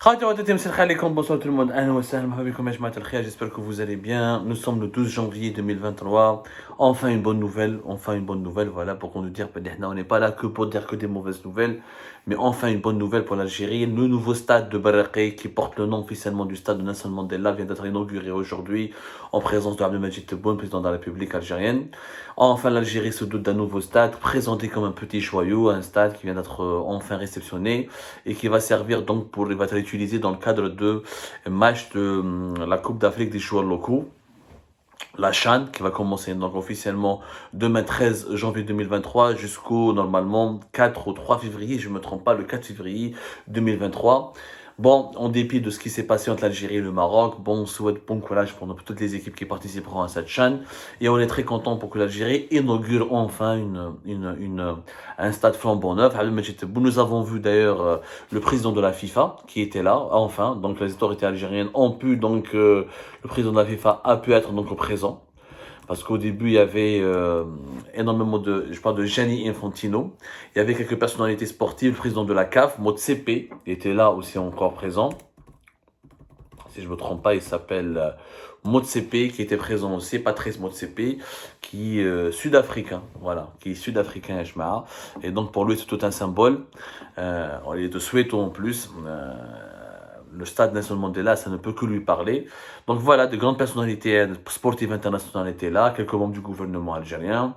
Bonsoir tout le monde. J'espère que vous allez bien. Nous sommes le 12 janvier 2023. Enfin une bonne nouvelle. Enfin une bonne nouvelle. Voilà, pour qu'on nous dise, on n'est pas là que pour dire que des mauvaises nouvelles. Mais enfin une bonne nouvelle pour l'Algérie. Le nouveau stade de Barraqué, qui porte le nom officiellement du stade de Nelson Mandela, vient d'être inauguré aujourd'hui en présence de Abdelmadjid Tebboune, président de la République algérienne. Enfin, l'Algérie se dote d'un nouveau stade, présenté comme un petit joyau, un stade qui vient d'être enfin réceptionné et qui va servir donc il va être utilisé dans le cadre de matchs de la Coupe d'Afrique des joueurs locaux. La CHAN qui va commencer donc officiellement demain 13 janvier 2023 jusqu'au normalement 4 ou 3 février, je ne me trompe pas, le 4 février 2023. Bon, en dépit de ce qui s'est passé entre l'Algérie et le Maroc, bon, on souhaite bon courage pour toutes les équipes qui participeront à cette CHAN. Et on est très content pour que l'Algérie inaugure enfin un stade flambant neuf. Nous avons vu d'ailleurs le président de la FIFA qui était là, enfin. Donc les autorités algériennes ont pu, donc le président de la FIFA a pu être donc présent. Parce qu'au début, il y avait énormément je parle de Gianni Infantino. Il y avait quelques personnalités sportives, le président de la CAF, Motsepe, était là aussi encore présent. Si je ne me trompe pas, il s'appelle Motsepe, qui était présent aussi, Patrice Motsepe, qui est sud-africain, voilà, qui est sud-africain, Ejmaa. Et donc pour lui, c'est tout un symbole. On est de Soweto en plus. Le stade Nelson Mandela, ça ne peut que lui parler. Donc voilà, de grandes personnalités sportives internationales étaient là, quelques membres du gouvernement algérien.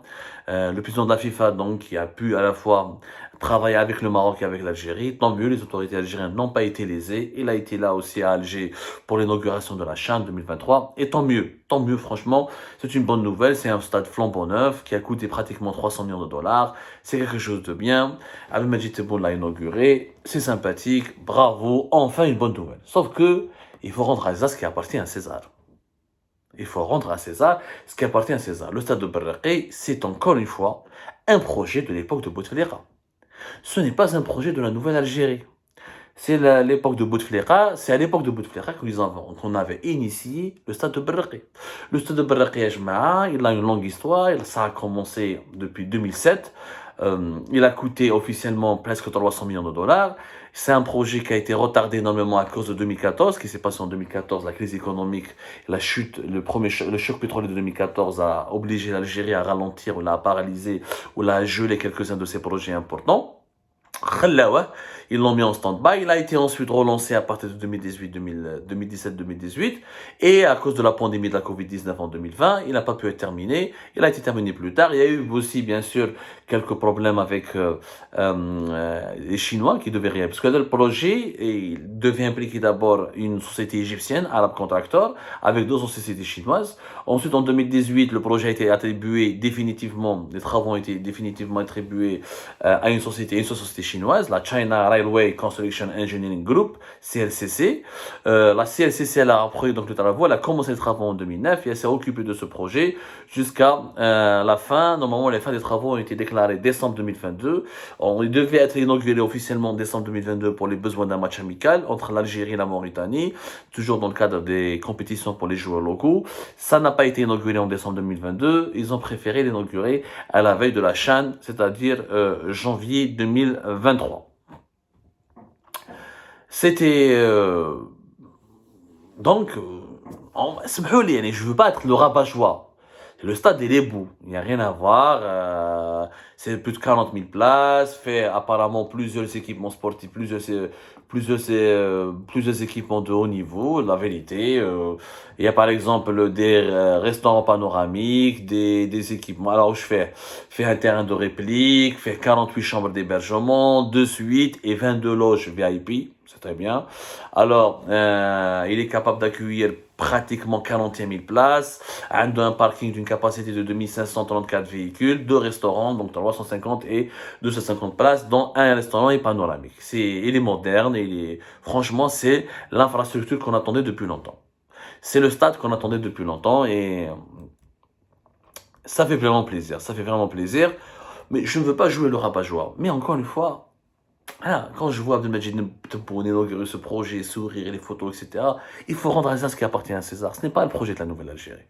Le président de la FIFA, donc, qui a pu à la fois travailler avec le Maroc et avec l'Algérie. Tant mieux, les autorités algériennes n'ont pas été lésées. Il a été là aussi à Alger pour l'inauguration de la CHAN 2023. Et tant mieux, franchement, c'est une bonne nouvelle. C'est un stade flambant neuf qui a coûté pratiquement 300 millions de dollars. C'est quelque chose de bien. Abdelmadjid Tebboune l'a inauguré. C'est sympathique. Bravo. Enfin, une bonne nouvelle. Sauf que, il faut rendre à César ce qui appartient à César. Il faut rendre à César ce qui appartient à César. Le stade de Barraqué, c'est encore une fois un projet de l'époque de Bouteflika. Ce n'est pas un projet de la nouvelle Algérie. C'est l'époque de Bouteflika, c'est à l'époque de Bouteflika qu'on avait initié le stade de Barraqué. Le stade de Barraqué, il a une longue histoire, ça a commencé depuis 2007. Il a coûté officiellement presque 300 millions de dollars. C'est un projet qui a été retardé énormément à cause de 2014, ce qui s'est passé en 2014, la crise économique, la chute, le choc pétrolier de 2014 a obligé l'Algérie à ralentir ou l'a paralysé ou l'a gelé quelques-uns de ses projets importants. Ils l'ont mis en stand-by. Il a été ensuite relancé à partir de 2017-2018. Et à cause de la pandémie de la Covid-19 en 2020, il n'a pas pu être terminé. Il a été terminé plus tard. Il y a eu aussi, bien sûr, quelques problèmes avec les Chinois qui devaient réaliser. Parce que le projet il devait impliquer d'abord une société égyptienne, Arab Contractor, avec deux sociétés chinoises. Ensuite, en 2018, le projet a été attribué définitivement, les travaux ont été définitivement attribués à une société chinoise, la China Railway Construction Engineering Group, CLCC. La CLCC, elle a repris donc les travaux, elle a commencé les travaux en 2009 et elle s'est occupée de ce projet jusqu'à la fin. Normalement, les fins des travaux ont été déclarées décembre 2022. Il devait être inauguré officiellement en décembre 2022 pour les besoins d'un match amical entre l'Algérie et la Mauritanie, toujours dans le cadre des compétitions pour les joueurs locaux. Ça n'a pas été inauguré en décembre 2022. Ils ont préféré l'inaugurer à la veille de la CHAN, c'est-à-dire janvier 2023. C'était donc je ne veux pas être le rabat-joie. Le stade il est beau, il n'y a rien à voir. C'est plus de 40 000 places, fait apparemment plusieurs équipements sportifs, plusieurs équipements de haut niveau. La vérité, il y a par exemple des restaurants panoramiques, des équipements. Alors je fais un terrain de réplique, fait 48 chambres d'hébergement, 2 suites et 22 loges VIP. C'est très bien. Alors, il est capable d'accueillir pratiquement 41 000 places, un parking d'une capacité de 2534 véhicules, 2 restaurants, donc 350 et 250 places, dont un restaurant est panoramique. Il est moderne, franchement, c'est l'infrastructure qu'on attendait depuis longtemps. C'est le stade qu'on attendait depuis longtemps et ça fait vraiment plaisir. Mais je ne veux pas jouer le rabat-joie. Mais encore une fois, quand je vois Abdelmadjid Tebboune inaugurer ce projet, sourire, les photos, etc., il faut rendre à César ce qui appartient à César. Ce n'est pas le projet de la nouvelle Algérie.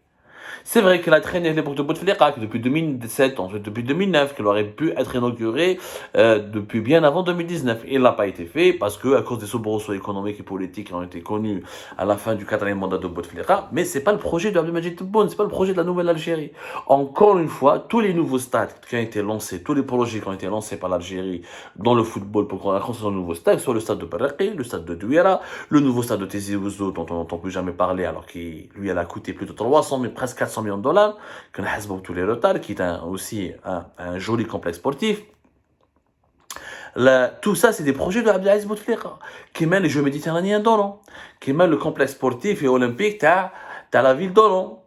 C'est vrai qu'elle a traîné l'époque de Bouteflika, que depuis 2007, ensuite depuis 2009, qu'elle aurait pu être inaugurée depuis bien avant 2019. Il n'a pas été fait parce que, à cause des soubresauts économiques et politiques qui ont été connus à la fin du quatrième mandat de Bouteflika, mais c'est pas le projet de Abdelmadjid Tebboune, c'est pas le projet de la nouvelle Algérie. Encore une fois, tous les nouveaux stades qui ont été lancés, tous les projets qui ont été lancés par l'Algérie dans le football pour la construction de nouveaux stades, soit le stade de Barraqi, le stade de Douira, le nouveau stade de Tizi Ouzou dont on n'entend plus jamais parler alors qu'il lui elle a coûté plus de 300 000, presque 400 millions de dollars, qu'on a tous les retards, qui est aussi un joli complexe sportif. Tout ça, c'est des projets de Abdelaziz Bouteflika qui mènent les Jeux méditerranéens d'Oran, qui mènent le complexe sportif et olympique de la ville d'Oran.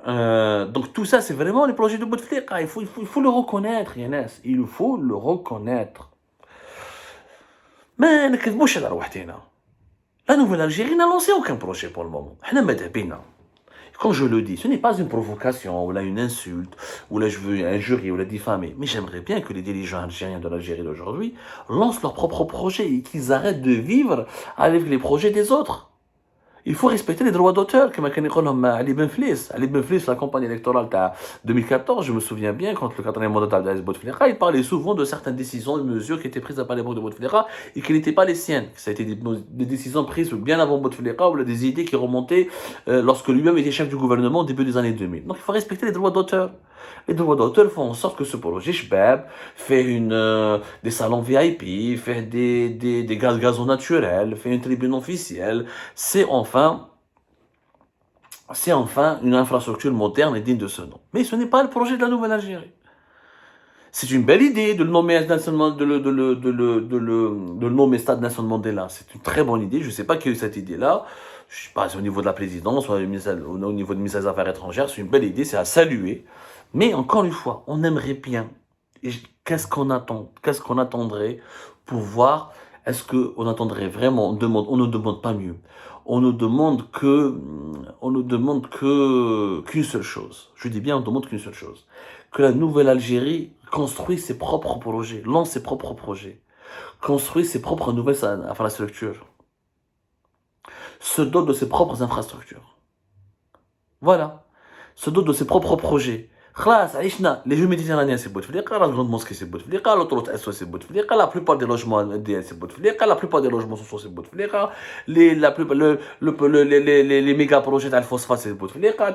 Donc tout ça, c'est vraiment les projets de Bouteflika. Il faut le reconnaître, Yanis. Il faut le reconnaître. Mais ne كذبوش على رواحتنا. La nouvelle Algérie n'a lancé aucun projet pour le moment. احنا مذهبينا. Quand je le dis, ce n'est pas une provocation, ou là une insulte, ou là je veux injurier, ou la diffamer. Mais j'aimerais bien que les dirigeants algériens de l'Algérie d'aujourd'hui lancent leurs propres projets et qu'ils arrêtent de vivre avec les projets des autres. Il faut respecter les droits d'auteur, comme Ali Benflis. Ali Benflis, la campagne électorale de 2014, je me souviens bien, quand le quatrième mandat d'Abdelaziz Bouteflika, il parlait souvent de certaines décisions et mesures qui étaient prises par l'époque de Bouteflika et qui n'étaient pas les siennes. Ça a été des décisions prises bien avant Bouteflika ou des idées qui remontaient lorsque lui-même était chef du gouvernement au début des années 2000. Donc il faut respecter les droits d'auteur. Les droits d'auteur font en sorte que ce projet Chbab fait des salons VIP, fait des gazons naturels, fait une tribune officielle. C'est enfin une infrastructure moderne et digne de ce nom. Mais ce n'est pas le projet de la nouvelle Algérie. C'est une belle idée de le nommer de le nommer Stade Nelson Mandela. C'est une très bonne idée. Je ne sais pas qui a eu cette idée-là. Je ne sais pas, c'est au niveau de la présidence, ou au niveau du ministère des Affaires étrangères. C'est une belle idée, c'est à saluer. Mais encore une fois, on aimerait bien. Qu'est-ce qu'on attend? Qu'est-ce qu'on attendrait pour voir? Est-ce qu'on attendrait vraiment? On ne demande pas mieux. On ne demande qu'une seule chose. Je dis bien, on ne demande qu'une seule chose. Que la nouvelle Algérie construise ses propres projets, lance ses propres projets, construise ses propres nouvelles infrastructures, se dote de ses propres infrastructures. Voilà. Se dote de ses propres projets. خلاص عشنا les Jeux méditerranéens c'est Bouteflika, la grande mosquée c'est Bouteflika, l'autoroute S c'est Bouteflika, la plupart des logements DN c'est Bouteflika, la plupart des logements sociaux c'est Bouteflika, les méga projets de phosphate c'est Bouteflika,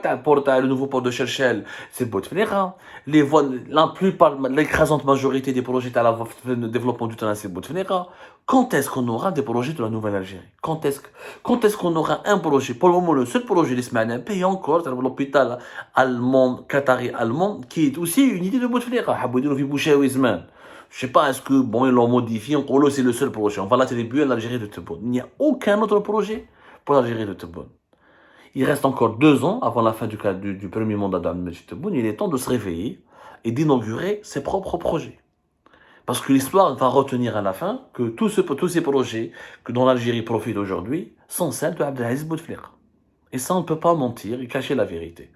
le nouveau port de Cherchel c'est Bouteflika, la plupart, l'écrasante majorité des projets de développement du terrain c'est Bouteflika. Quand est-ce qu'on aura des projets de la nouvelle Algérie? Quand est-ce qu'on aura un projet? Pour le moment, le seul projet d'Ismaël paye encore, c'est l'hôpital allemand, qatari allemand, qui est aussi une idée de Bouteflika. Je sais pas, est-ce que, bon, ils l'ont modifié, c'est le seul projet. On va l'attribuer à l'Algérie de Tebboune. Il n'y a aucun autre projet pour l'Algérie de Tebboune. Il reste encore 2 ans avant la fin du premier mandat d'Abdelmadjid Tebboune. Il est temps de se réveiller et d'inaugurer ses propres projets. Parce que l'histoire va retenir à la fin que tous ces projets dont l'Algérie profite aujourd'hui sont celles de Abdelaziz Bouteflika. Et ça, on ne peut pas mentir et cacher la vérité.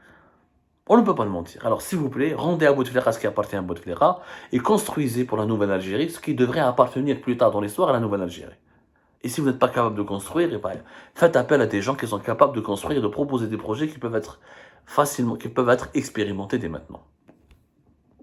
On ne peut pas le mentir. Alors, s'il vous plaît, rendez à Bouteflika ce qui appartient à Bouteflika et construisez pour la nouvelle Algérie ce qui devrait appartenir plus tard dans l'histoire à la nouvelle Algérie. Et si vous n'êtes pas capable de construire, faites appel à des gens qui sont capables de construire et de proposer des projets qui peuvent être expérimentés dès maintenant.